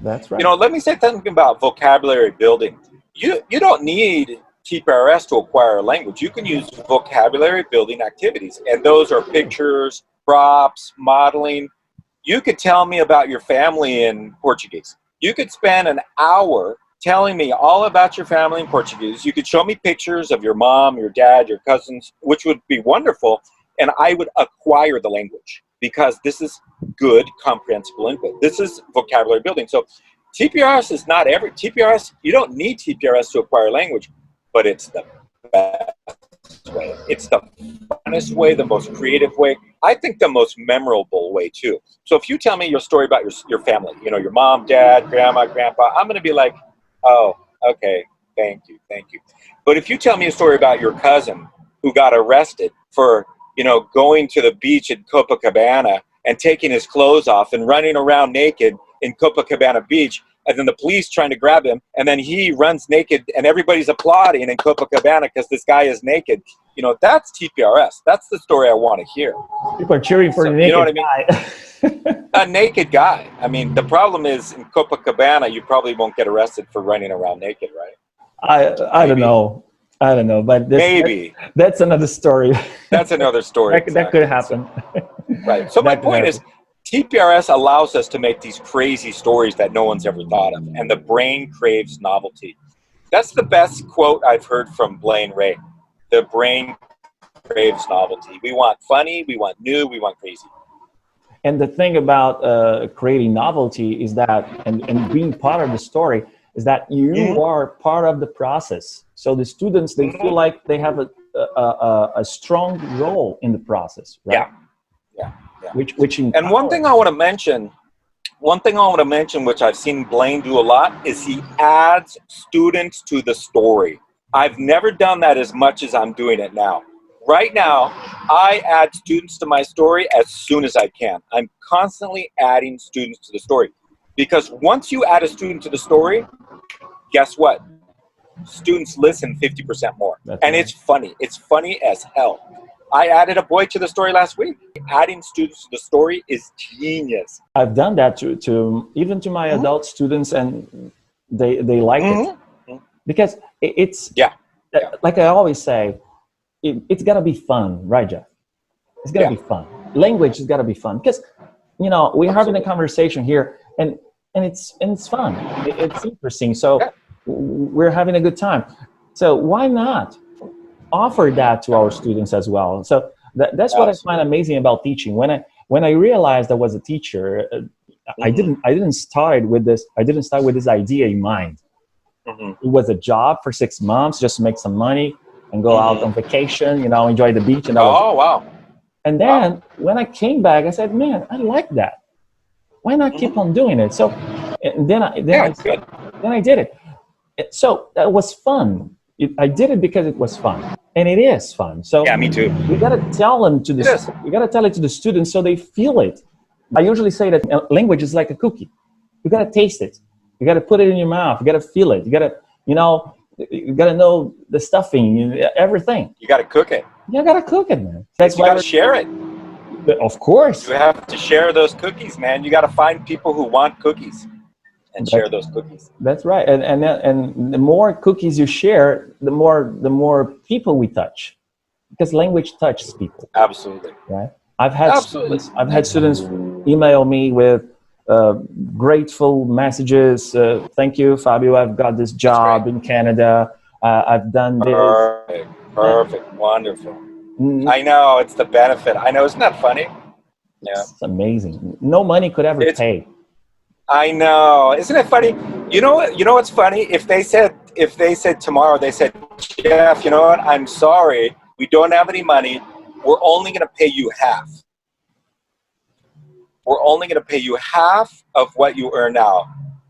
That's right. You know, let me say something about vocabulary building. You don't need TPRS to acquire a language. You can use vocabulary building activities, and those are pictures, props, modeling. You could tell me about your family in Portuguese. You could spend an hour telling me all about your family in Portuguese. You could show me pictures of your mom, your dad, your cousins, which would be wonderful, and I would acquire the language because this is good comprehensible input. This is vocabulary building. So TPRS is not every TPRS. You don't need TPRS to acquire language, but it's the best way. It's the funnest way, the most creative way. I think the most memorable way too. So if you tell me your story about your family, you know, your mom, dad, grandma, grandpa, I'm going to be like, oh, okay, thank you, thank you. But if you tell me a story about your cousin who got arrested for, you know, going to the beach in Copacabana and taking his clothes off and running around naked in Copacabana Beach, and then the police trying to grab him, and then he runs naked and everybody's applauding in Copacabana because this guy is naked. You know, that's TPRS. That's the story I want to hear. People are cheering for the naked, you know what I mean? Guy. A naked guy. I mean, the problem is in Copacabana, you probably won't get arrested for running around naked, right? I don't know. I don't know, but maybe that's another story. That's another story. That could happen. Right. So my point is, TPRS allows us to make these crazy stories that no one's ever thought of, and the brain craves novelty. That's the best quote I've heard from Blaine Ray. The brain craves novelty. We want funny, we want new, we want crazy. And the thing about creating novelty is that, and being part of the story, is that you are part of the process. So the students, they feel like they have a strong role in the process, right? Yeah. Which and one thing I want to mention, which I've seen Blaine do a lot, is he adds students to the story. I've never done that as much as I'm doing it now. Right now, I add students to my story as soon as I can. I'm constantly adding students to the story. Because once you add a student to the story, guess what? Students listen 50% more. That's and right. It's funny. It's funny as hell. I added a boy to the story last week. Adding students to the story is genius. I've done that to even to my adult students, and they like it. Because it's, like I always say, it's got to be fun, right, Jeff? It's got to be fun. Language has got to be fun. Because, you know, we're having a conversation here, and it's fun. It's interesting. So we're having a good time. So why not offer that to our students as well? So that's what I find amazing about teaching. When I realized I was a teacher, I didn't start with this idea in mind. It was a job for 6 months just to make some money and go out on vacation, you know, enjoy the beach. And wow. And then when I came back, I said, man, I like that. Why not keep on doing it? So then I did it. So that was fun. I did it because it was fun, and it is fun. So yeah, me too. We gotta tell them to we gotta tell it to the students so they feel it. I usually say that language is like a cookie. You gotta taste it. You gotta put it in your mouth. You gotta feel it. You gotta, you know the stuffing, everything. You gotta cook it. You gotta cook it, man. That's why you gotta share it. Of course. You have to share those cookies, man. You gotta find people who want cookies and share those cookies. That's right. And the more cookies you share, the more people we touch, because language touches people. Absolutely. Right. I've had students email me with grateful messages. Thank you, Fabio. I've got this job in Canada. I've done this. Perfect. Wonderful. I know, it's the benefit. I know, isn't that funny? Yeah. It's amazing. No money could ever pay. I know. Isn't it funny? You know what's funny? If they said tomorrow, they said, Jeff, you know what? I'm sorry. We don't have any money. We're only going to pay you half. We're only going to pay you half of what you earn now.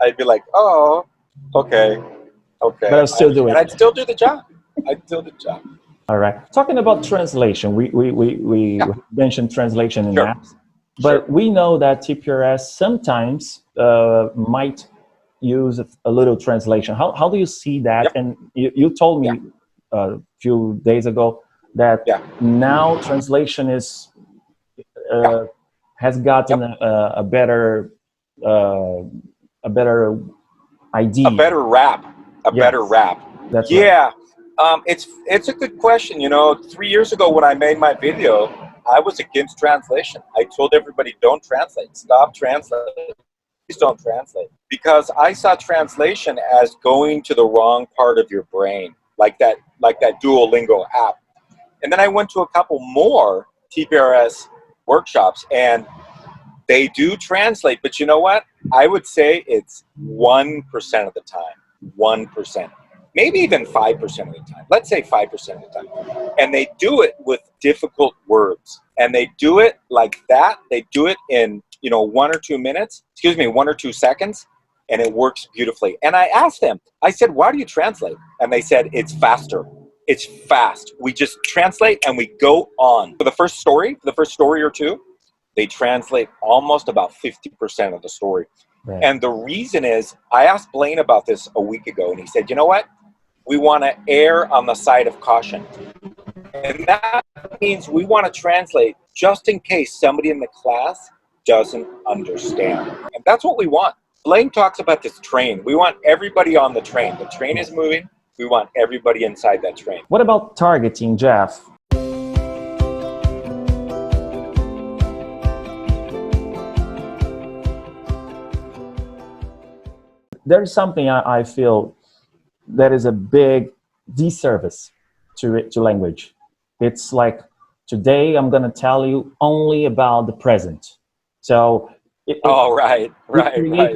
I'd be like, oh, okay. But I'll still do it. And I'd still do the job. All right. Talking about translation, we mentioned translation in apps, but we know that TPRS sometimes might use a little translation. How do you see that? And you told me a few days ago that now translation is has gotten a better better idea. A better rap. Better rap. That's right. It's a good question. You know, 3 years ago when I made my video, I was against translation. I told everybody, don't translate. Stop translating. Please don't translate. Because I saw translation as going to the wrong part of your brain, like that Duolingo app. And then I went to a couple more TPRS workshops, and they do translate, but you know what? I would say it's 1% of the time. 1%. Maybe even 5% of the time. Let's say 5% of the time. And they do it with difficult words. And they do it like that. They do it in, 1 or 2 minutes. 1 or 2 seconds. And it works beautifully. And I asked them, I said, why do you translate? And they said, it's faster. It's fast. We just translate and we go on. For the first story or two, they translate almost about 50% of the story. Right. And the reason is, I asked Blaine about this a week ago, and he said, you know what? We want to err on the side of caution. And that means we want to translate just in case somebody in the class doesn't understand. And that's what we want. Blaine talks about this train. We want everybody on the train. The train is moving. We want everybody inside that train. What about targeting, Jeff? There is something I feel that is a big disservice to language. It's like, today I'm going to tell you only about the present. So we create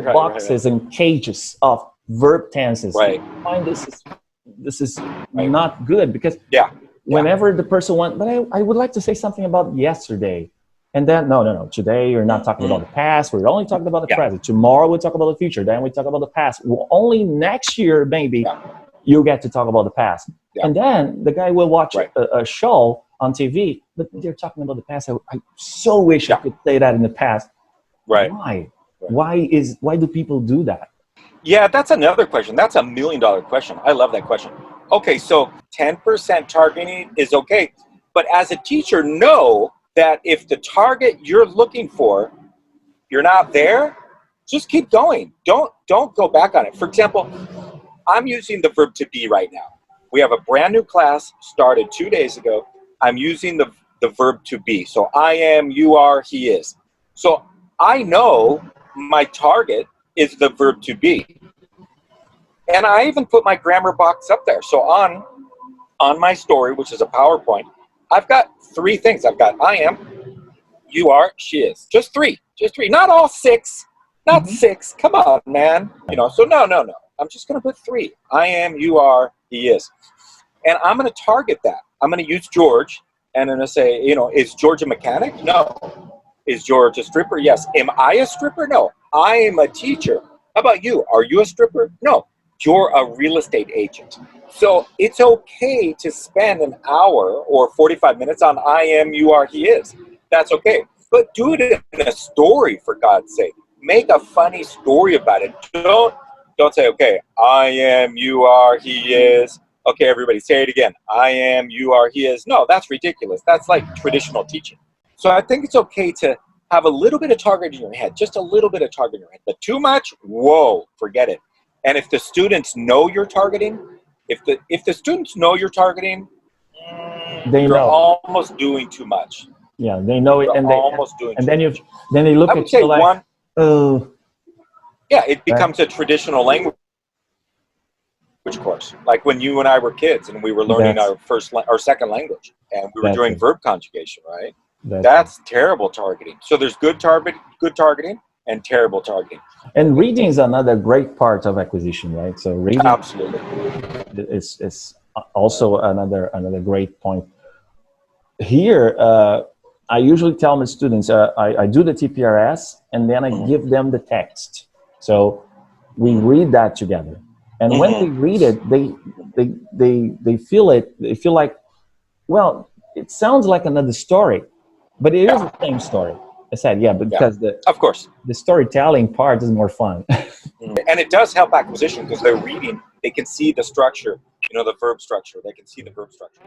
boxes and cages of verb tenses. Right. I find this is not good, because whenever the person wants, but I would like to say something about yesterday. And then, no, today you're not talking about the past. We're only talking about the present. Tomorrow we'll talk about the future. Then we talk about the past. Well, only next year, maybe, you get to talk about the past. And then the guy will watch a show on TV, but they're talking about the past. I so wish I could say that in the past. Right. Why? Why do people do that? Yeah, that's another question. That's $1 million question. I love that question. Okay, so 10% targeting is okay. But as a teacher, know that if the target you're looking for, you're not there, just keep going. Don't go back on it. For example, I'm using the verb to be right now. We have a brand new class started 2 days ago. I'm using the verb to be. So I am, you are, he is. So I know my target is the verb to be. And I even put my grammar box up there. So on my story, which is a PowerPoint, I've got 3 things. I've got I am, you are, she is. Just three. Not all 6. Not 6. Come on, man. So no. I'm just going to put 3. I am, you are, he is. And I'm going to target that. I'm going to use George, and I'm going to say, is George a mechanic? No. Is George a stripper? Yes. Am I a stripper? No. I am a teacher. How about you? Are you a stripper? No. You're a real estate agent. So it's okay to spend an hour or 45 minutes on I am, you are, he is. That's okay. But do it in a story, for God's sake. Make a funny story about it. Don't say, okay, I am, you are, he is. Okay, everybody, say it again. I am, you are, he is. No, that's ridiculous. That's like traditional teaching. So I think it's okay to have a little bit of target in your head, just a little bit of target in your head. But too much, whoa, forget it. And if the students know you're targeting, if the students know you're targeting, you're almost doing too much. Yeah, they know it, and then they look at you like, yeah, it becomes a traditional language course, like when you and I were kids and we were learning our second language, and we were doing verb conjugation, right? That's terrible targeting. So there's good targeting and terrible targeting. And reading is another great part of acquisition, right? So reading absolutely is also another great point. Here, I usually tell my students, I do the TPRS, and then I give them the text. So we read that together. And when they read it, they feel it. They feel like, well, it sounds like another story, but it is the same story. I said, because of course, the storytelling part is more fun. And it does help acquisition, because they're reading, they can see the structure, the verb structure. They can see the verb structure.